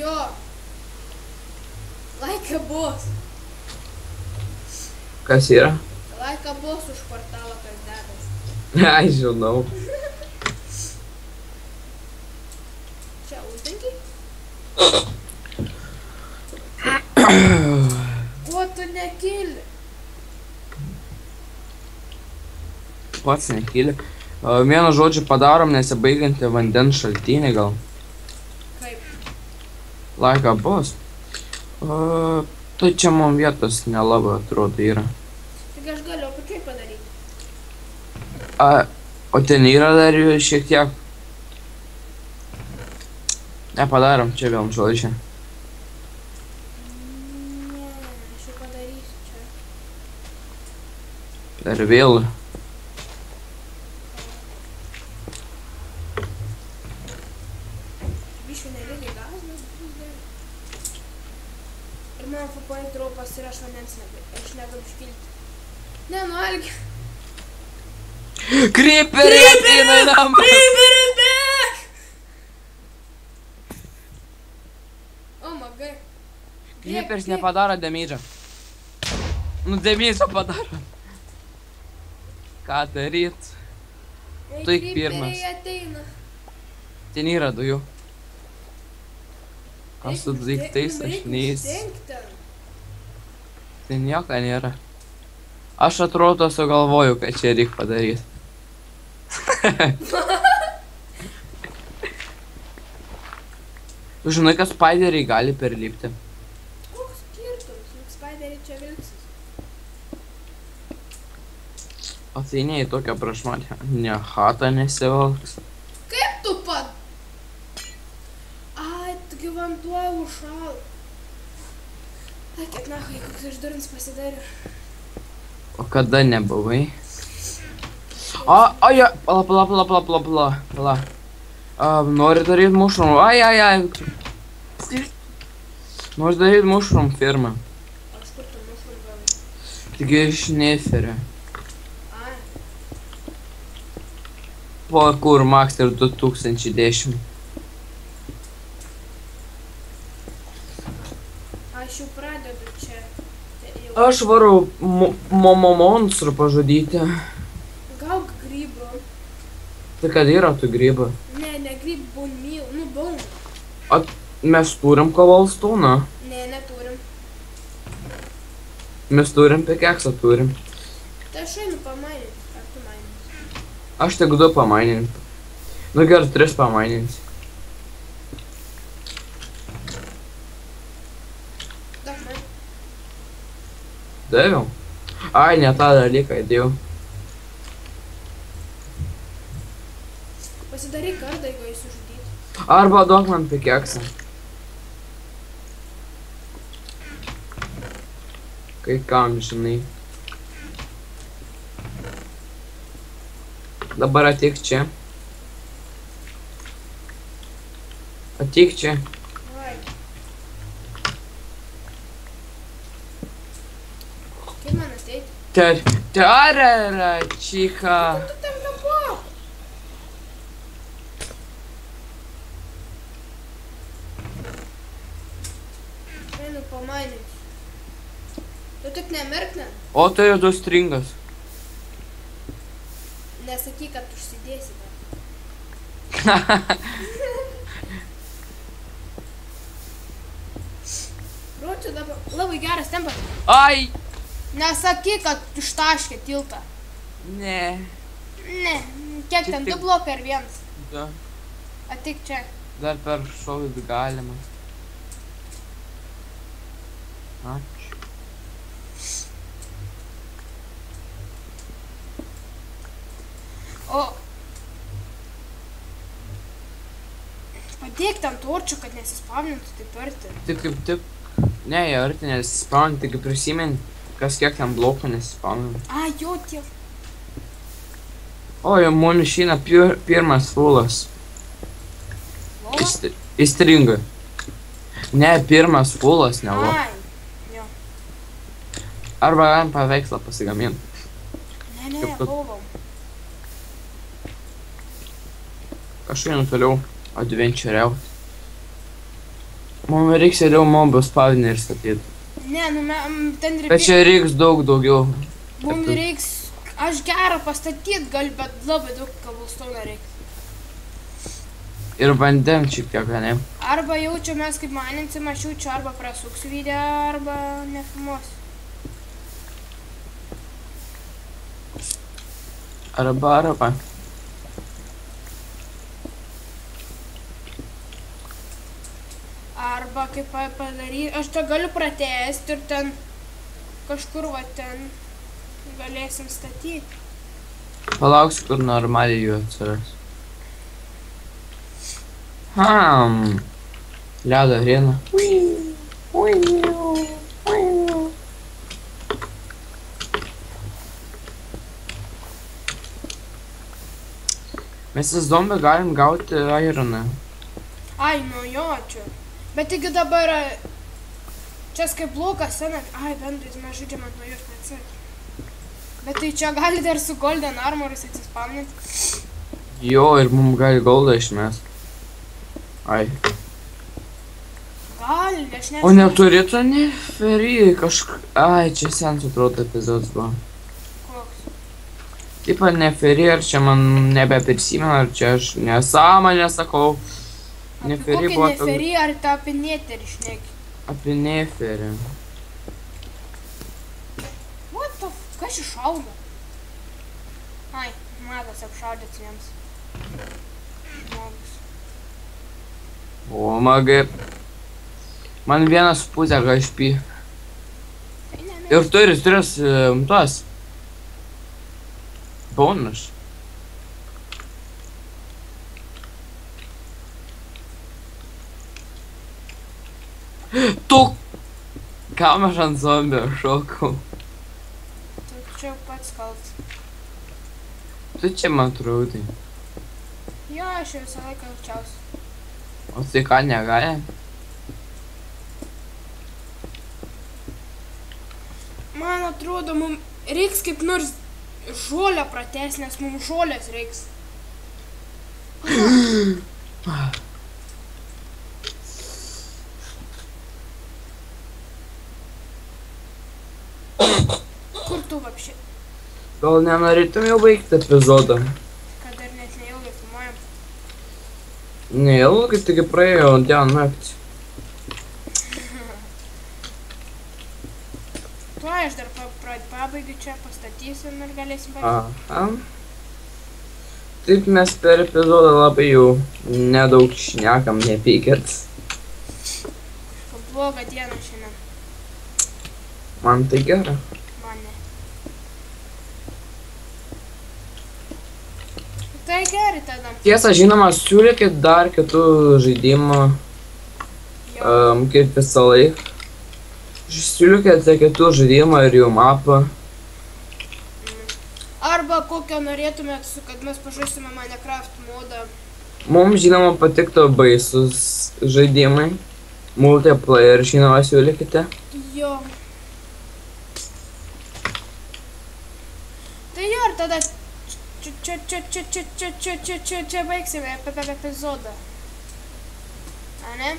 Jo. Like a boss. Kas yra? Like a boss už portalą, kas dedas. Ai, žinau. Čia uždengi? Ko tu nekili? Pats nekyli. Vienu žodžiu padarom nesibaigiantį vandens šaltinį gal. Kaip? Like a boss. Tai čia man vietos nelabai atrodo yra. Tik aš galiu apačiai padaryti. O ten yra dar šiek tiek. Nepadarom čia vėl žodžiu. Ne, aš jau padarysiu čia. Dar vėl. Biškių nelygiai gazmas bus dar. Ir man FPS draugas ir aš vandens aš negaliu išpilti. Ne, nu Algi. Creeperiai ateina į namą! Creeperis bėk! Oh my god. Creeperis nepadaro damage'ą. Nu damage'ą padaro. Ką daryt? Tu eik pirmas. Creeperiai ateina. Ten yra dujų. Kas su daiktais aš neįs. Ten nieko nėra. Aš atrodo sugalvoju, kad čia reik padaryti. Tu žinai, kad spaideriai gali perlipti. Koks skirtumas, juk spaideriai čia vilksis. O tai ne į tokią prašmatę. Ne, chatą nesivalks. Kaip tu pat? Ai, tu vanduo užšal. Ai, kiek nahai, koks aš durins pasidariu. O kada nebuvai? Ai, pala. Nori daryt mushroom. Ai. Nori daryt mushroom firmą. Aš kur tu mushroom gavai? Taigi iš neferio. Ai. Po kur Master 2010. Aš jau pradedu čia. Aš varau monstrų pažudyti. Gauk grybų. Tai kad yra tų grybų? Ne grybų, bone meal, nu bone. O mes turim kovalstoną. Ne, neturim. Mes turim pikeksą turim. Tai aš einu pamaininti, ar tu maininti? Aš tik 2 pamaininti. Nu gerai, 3 pamaininti. Dak man. Daviau? Ai, ne tą dalyką įdėjau. Pasidaryk kardą, jeigu eisi žudyti. Arba duok man pikeksą. Kai kam, žinai. Dabar ateik čia. Ateik čia. Ai. Kaip man ateiti? Tarara, čika. Tu ten kapok. Einu pamaininti. Tu tik nemirk ten. O tai jau 2 stringas. Nesakyk, kad užsidėsi ten. Bro, čia dabar labai geras tempas. Ai! Nesakyk, kad ištaškė tiltą. Ne. Ne, kiek ten 2 blokai ar 1? 2. Ateik čia. Dar per šovis galima. Ačiū. O. Padėk ten torčių, kad nesispavnintų taip arti. Tik kaip tik. Ne, jie arti nesispauni, tik prisimeni, kas kiek ten blokų nesispauni. A, jo tie. O, jau man išeina pirmas fullas. Lova? Įstringa. Ne, pirmas fullas, ne lova. Ai, jo. Arba galim paveikslą pasigaminti. Ne, Kaip kad- lovom. Aš einu toliau advenčiariauti. Mums reiks vėliau mobų spavnį ir statyti. Ne, nu, ten Bet čia reiks daug daugiau. Mums reiks, aš gerą pastatyti galiu, bet labai daug kabulstono reikia. Ir vandens šiek tiek, ne? Arba jaučiu mes kaip maninsim, aš jaučiu arba prasuksiu video, arba nefilmuosiu. Arba. Arba kaip padaryti, aš to galiu pratęsti ir ten kažkur va ten galėsim statyti. Palauksiu, kur normaliai jų atsiras. Ledo arena. Mes į zombį galim gauti ironą. Ai, nu jo, čia. Bet taigi dabar, čia kaip blokas sena, ai, bendrais mes žaidžiam ant naujos neatsakė. Bet tai čia gali dar su golden armoris atsispamninti. Jo, ir mums gali goldą išmest. Ai. Gali, aš nežinau. O neturėtų neferį kažką. Ai, čia sens atrodo epizodas buvo. Koks? Taip pat neferį, ar čia man nebeprisimenu, ar čia aš nesąmonę sakau. Neferį buvo... Kokį neferį, ar tą apie neterį šneki? Apie neferį. What the f... Kas išauga? Ai, matas apšaudėts jiems. Žmogus. O, magai. Man 1,5 HP. Ir turi tos bonus. Tu! Kam aš ant zombio šokau? Tu čia pats kaltas. Tu čia man trūdai. Jo, aš jau visą laiką jaučiausi. O tai ką negali? Man atrodo, mums reiks kaip nors žolę pratęs, nes mums žolės reiks. Kur tu vapšė? Gal nenorėtum jau baigti epizodą? Kad dar net neilgai filmuojam. Neilgai, taigi praėjo dieną naktį. Tuo aš dar pabaigiu čia, pastatysim ir galėsim baigti. Aha. Taip mes per epizodą labai jau nedaug šnekam, nepykit. Kažką blogą dieną šiandien. Man tai gera. Man ne. Tai gerai tada. Tiesa, žinoma, siūlykit dar kitų žaidimų, kaip visą laiką. Siūlykite kitų žaidimų ir jų mapą. Arba kokio norėtumėt, kad mes pažaisime Minecraft modą. Mums, žinoma, patiktų baisus žaidimai. Multiplayer, žinoma, siūlykite. Jo. Tai jo, ir tada čia baigsime epizodą. A ne?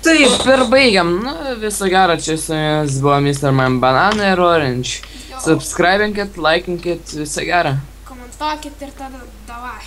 Taip, ir baigiam. Nu, viso gero, čia su jumis buvo Mr. Man Banana ir Orange. Subscribinkit, laikinkit, viso gero. Komentuokit ir tada davai.